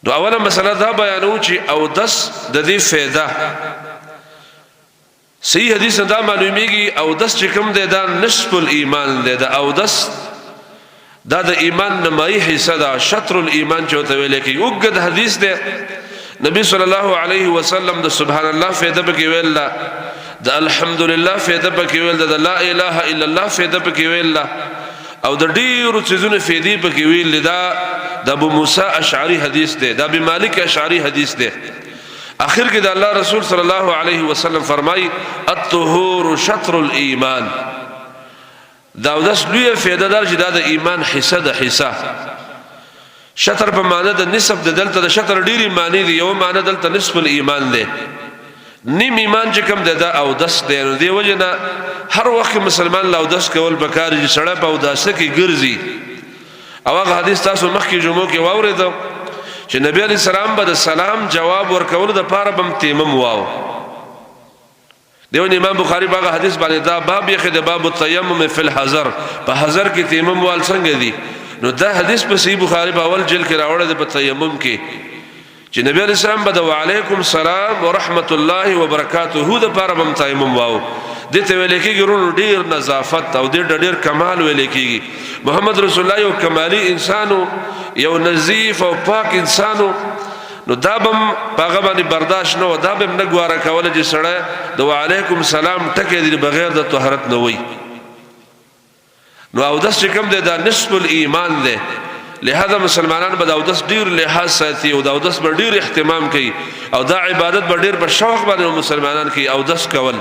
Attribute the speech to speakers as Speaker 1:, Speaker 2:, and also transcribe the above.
Speaker 1: نو اوله مسله دا بیانو چې اودس د دې فایده صحیح حدیث دا معلومیږي اودس چې کوم دی دا نصف الایمان دی دا اودس دا د ایمان نمایي حصہ دا شطر الایمان چوته ویل کی وګد حدیث دی نبی صلی الله علیه وسلم د سبحان الله فایده پکې ویل د الحمدلله فایده پکې ویل د لا اله الا الله فایده پکې ویل او د ډیرو چیزونو فایده پکې ویل دا د ابو موسی اشعری حدیث دی دا ابي مالک اشعری حدیث دی اخر کې د الله رسول صلی الله علیه وسلم فرمای الطهور شطر الایمان دا اودس لوی فایده دار چې دا د ایمان حصہ د حصہ شطر په معنی د نصف د دلته د شطر ډیری معنی دی یو معنی دلته نصف الایمان دی نیم ایمان چې کوم دا اودس دی نو دی وجنه هر وخت مسلمان لا اودس کول بکار چې سړی په اوداسه کې ګرځي او هغه حدیث تاسو مخکې جمعو کې واورېدو چې نبی علیہ السلام به د سلام جواب ورکول د پاره بم تیمم واو دیو امام بخاری باغه حدیث باندې دا باب یې د باب التیمم فی الحذر په حذر کې تیمم وال څنګه دی نو دا حدیث په صحیح بخاری په اول جلد کې راوړل د تیمم کې چې نبی علیہ السلام به وعلیکم السلام ورحمت الله وبرکاته د پاره بم تیمم واو دته ویل کېږي ورونو ډیر نظافت او ډیر کمال ویل کېږي محمد رسول الله یو کمالی انسانو یو نظیف او پاک انسانو نو دا بم هغه باندې برداشت نو دا بم نه ګواره کوله چې سړی د وعلیکم السلام ټکې دی بغیر د طهارت نه وي نو اودس چې کوم دی دا نصف الایمان دی لہذا مسلمانان به د اودس ډیر لحاظ ساتي او د اودس به ډیر اهتمام کوي او دا عبادت به ډیر په شوق باندې مسلمانان کوي اودس کول